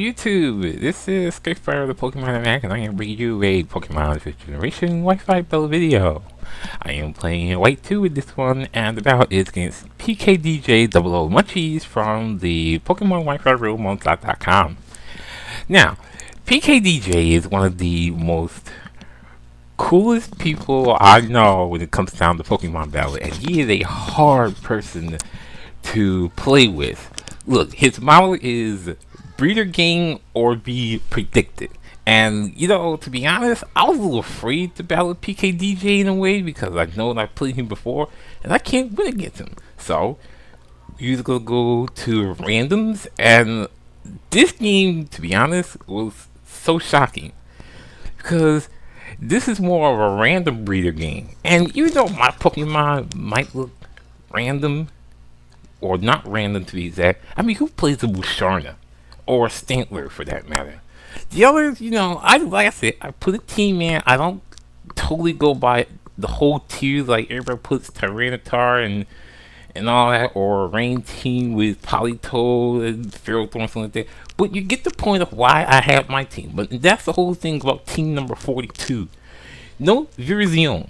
YouTube? This is Skyfire, the Pokemon Enigmatic, and I am bringing you a Pokemon 5th Generation Wi-Fi Bell video. I am playing White 2 with this one, and the battle is against PKDJ 00 Munchies from the Pokemon Wi-Fi Room on Slot.com. Now, PKDJ is one of the most coolest people I know when it comes down to Pokemon battle, and he is a hard person to play with. Look, his model is Breeder Gang or be predicted. And, you know, to be honest, I was a little afraid to battle PKDJ in a way because I know that I played him before and I can't win against him. So, we're just gonna go to randoms, and this game, to be honest, was so shocking because this is more of a random breeder game. And even though my Pokemon might look random, or not random to be exact, I mean, who plays a Busharna? Or a Stantler for that matter? The others, you know, like I said, I put a team in. I don't totally go by the whole tier like everybody puts Tyranitar and all that, or a rain team with Politoed and Ferrothorn, something like that. But you get the point of why I have my team. But that's the whole thing about team number 42. No Virizion.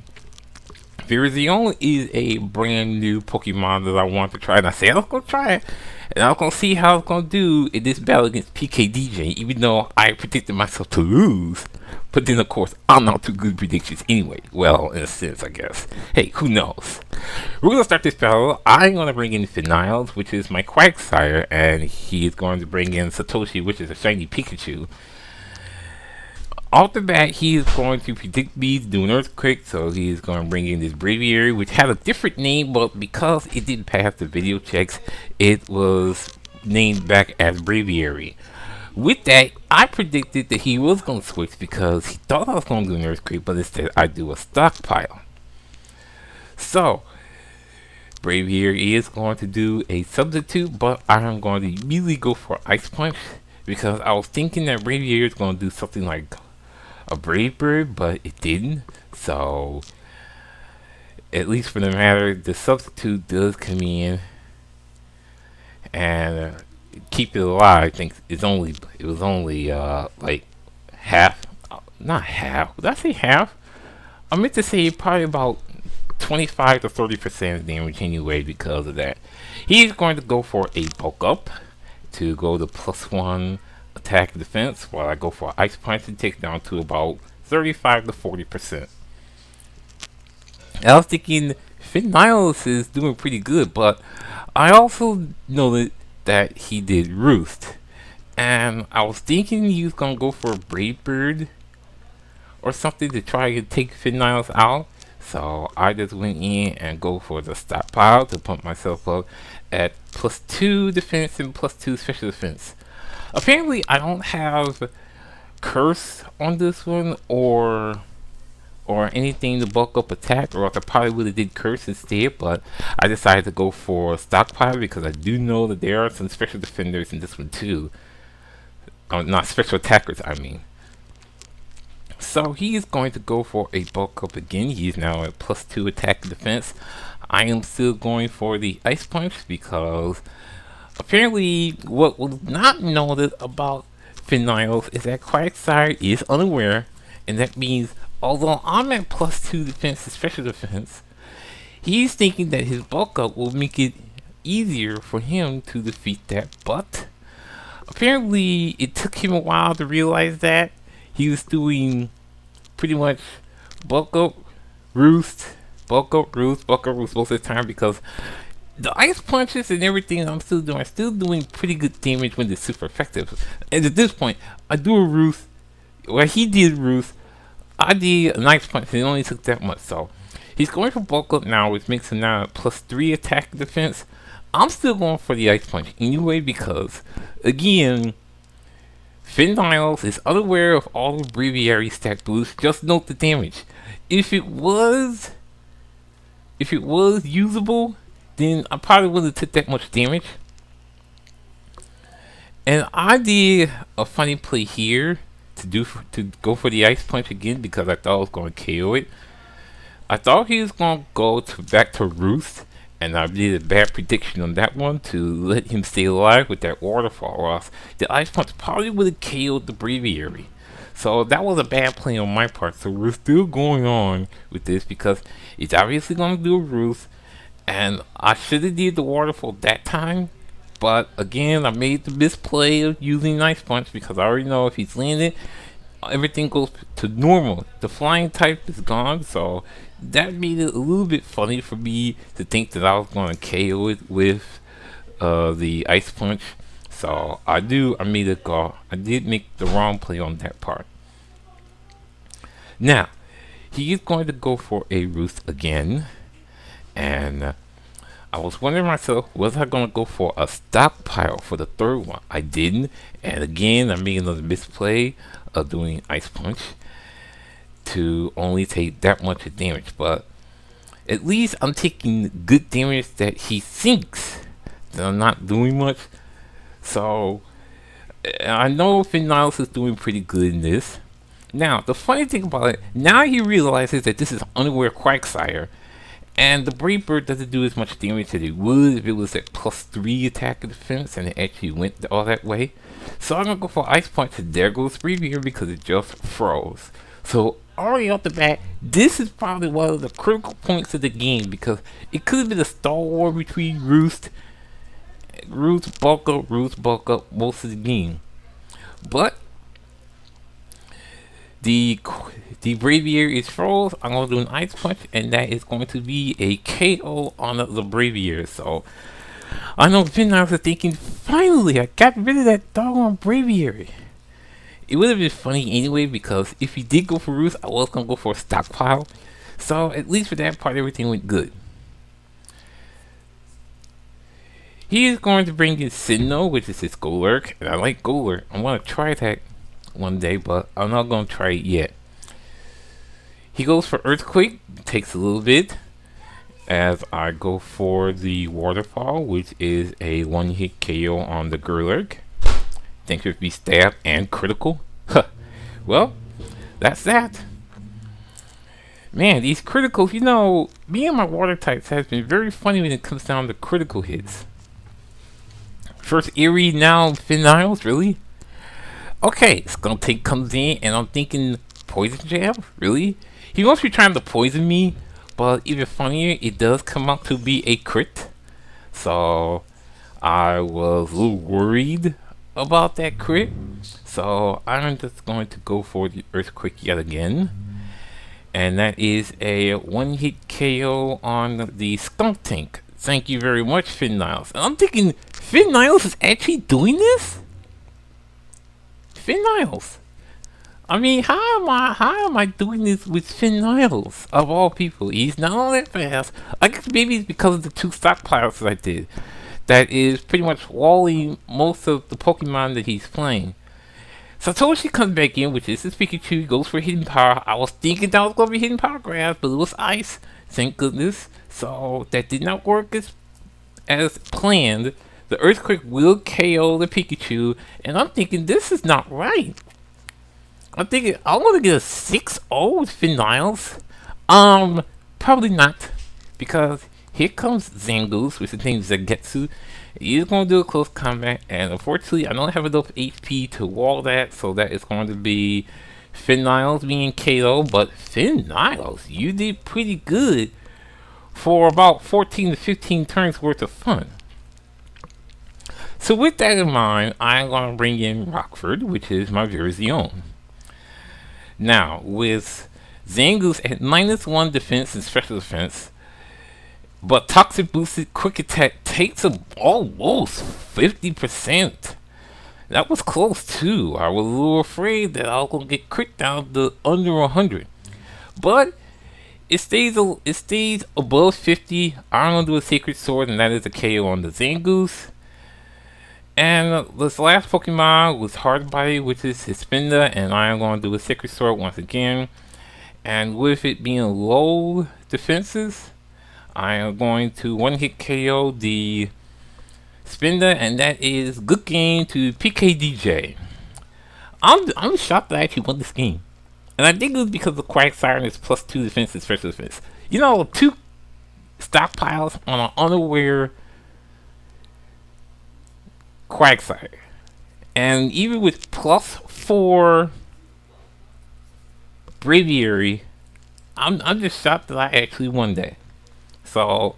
Virizion is a brand new Pokemon that I want to try, and I said I was going to try it, and I was going to see how it's going to do in this battle against PKDJ, even though I predicted myself to lose. But then, of course, I'm not too good at predictions anyway. Well, in a sense, I guess. Hey, who knows? We're going to start this battle. I'm going to bring in Finn-Niles, which is my Quagsire, and he is going to bring in Satoshi, which is a shiny Pikachu. Off the bat, he is going to predict me to do an earthquake, so he is going to bring in this Braviary, which had a different name, but because it didn't pass the video checks, it was named back as Braviary. With that, I predicted that he was going to switch because he thought I was going to do an earthquake, but instead I do a stockpile. So, Braviary is going to do a substitute, but I am going to immediately go for Ice Punch because I was thinking that Braviary is going to do something like a Brave Bird, but it didn't. So, at least for the matter, the substitute does come in and keep it alive. I think it was only like half, not half. Did I say half? I meant to say probably about 25 to 30% damage anyway because of that. He's going to go for a bulk up to go to +1 attack defense, while I go for Ice Punch and take down to about 35 to 40%. I was thinking Finn-Niles is doing pretty good, but I also noted that he did Roost, and I was thinking he was gonna go for a Brave Bird or something to try to take Finn-Niles out. So I just went in and go for the stockpile to pump myself up at +2 defense and +2 special defense. Apparently, I don't have Curse on this one, or anything to bulk up attack, or else I probably would have did Curse instead, but I decided to go for Stockpile because I do know that there are some special defenders in this one too. Not special attackers, I mean. So he is going to go for a bulk up again. He's now at +2 attack defense. I am still going for the Ice Punch because apparently, what was not noted about Finn-Niles is that Quagsire is unaware, and that means, although I'm at +2 defense and special defense, he's thinking that his bulk up will make it easier for him to defeat that, but apparently it took him a while to realize that. He was doing pretty much bulk up, roost, bulk up, roost, bulk up, roost most of the time because the Ice Punches and everything I'm still doing pretty good damage when they're super effective. And at this point, I do a Roost. Well, he did Roost. I did an Ice Punch, and it only took that much. So, he's going for bulk up now, which makes him now +3 attack defense. I'm still going for the Ice Punch anyway because, again, Finn-Niles is unaware of all the Braviary stack boosts. Just note the damage. If it was usable, then I probably wouldn't have took that much damage. And I did a funny play here to go for the Ice Punch again because I thought I was going to KO it. I thought he was going to go back to Roost And I did a bad prediction on that one to let him stay alive with that waterfall, or else the Ice Punch probably would have KO'd the Braviary. So that was a bad play on my part. So we're still going on with this because it's obviously going to do a roost. And I should have did the waterfall that time. But again, I made the misplay of using Ice Punch because I already know if he's landed, everything goes to normal. The flying type is gone, so that made it a little bit funny for me to think that I was going to KO it with the Ice Punch. So I made a call. I did make the wrong play on that part. Now, he is going to go for a roost again. And I was wondering myself, was I going to go for a stockpile for the third one? I didn't. And again, I made another misplay of doing Ice Punch to only take that much of damage. But at least I'm taking good damage that he thinks that I'm not doing much. So I know Finn-Niles is doing pretty good in this. Now, the funny thing about it, now he realizes that this is unaware Quagsire, and the Brave Bird doesn't do as much damage as it would if it was at +3 attack and defense and it actually went all that way. So I'm gonna go for Ice Punch, and there goes Braviary because it just froze. So already off the bat, this is probably one of the critical points of the game because it could have been a star war between Roost bulk up most of the game. But the Braviary is froze. I'm going to do an Ice Punch, and that is going to be a KO on the Braviary. So I know Finn-Niles is thinking, finally, I got rid of that doggone Braviary. It would have been funny anyway because if he did go for Roost, I was going to go for a stockpile. So at least for that part, everything went good. He is going to bring in Sinnoh, which is his Golurk, and I like Golurk. I want to try that one day, but I'm not going to try it yet. He goes for Earthquake, takes a little bit, as I go for the Waterfall, which is a one-hit KO on the Golurk. Thanks for be stab and critical. Well, that's that. Man, these criticals, you know, me and my water types has been very funny when it comes down to critical hits. First Eerie, now Finn-Niles, really? Okay, Skuntank comes in, and I'm thinking Poison Jab, really? He must be trying to poison me, but even funnier, it does come out to be a crit. So, I was a little worried about that crit. So, I'm just going to go for the Earthquake yet again. And that is a one-hit KO on the Skuntank. Thank you very much, Finn-Niles. And I'm thinking, Finn-Niles is actually doing this? Finn-Niles. I mean, how am I doing this with Finn-Niles, of all people? He's not all that fast. I guess maybe it's because of the 2 stockpiles that I did. That is pretty much walling most of the Pokemon that he's playing. Satoshi comes back in, which is his Pikachu, goes for Hidden Power. I was thinking that was going to be Hidden Power Grab, but it was Ice. Thank goodness. So that did not work as planned. The Earthquake will KO the Pikachu, and I'm thinking this is not right. I'm thinking I'm gonna get a 6-0 with Finn-Niles. Probably not, because here comes Zangoose, which is named Zangetsu. He's gonna do a close combat, and unfortunately, I don't have enough HP to wall that, so that is going to be Finn-Niles being KO. But Finn-Niles, you did pretty good for about 14 to 15 turns worth of fun. So with that in mind, I'm going to bring in Rockford, which is my very own. Now, with Zangoose at -1 defense and special defense, but Toxic Boosted Quick Attack takes him almost 50%. That was close too. I was a little afraid that I was going to get crit down to under 100. But it stays above 50. I'm going to do a Sacred Sword, and that is a KO on the Zangoose. And this last Pokemon was Hard Body, which is his Spinda, and I am going to do a Sacred Sword once again. And with it being low defenses, I am going to one-hit KO the Spinda, and that is good game to PKDJ. I'm shocked that I actually won this game. And I think it was because of Quagsire and his +2 defense and special defense. You know, stockpiles on an unaware Quagsire. And even with +4 braviary, I'm just shocked that I actually won that. So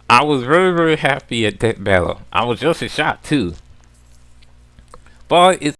I was very, very happy at that battle. I was just a shot too. But it's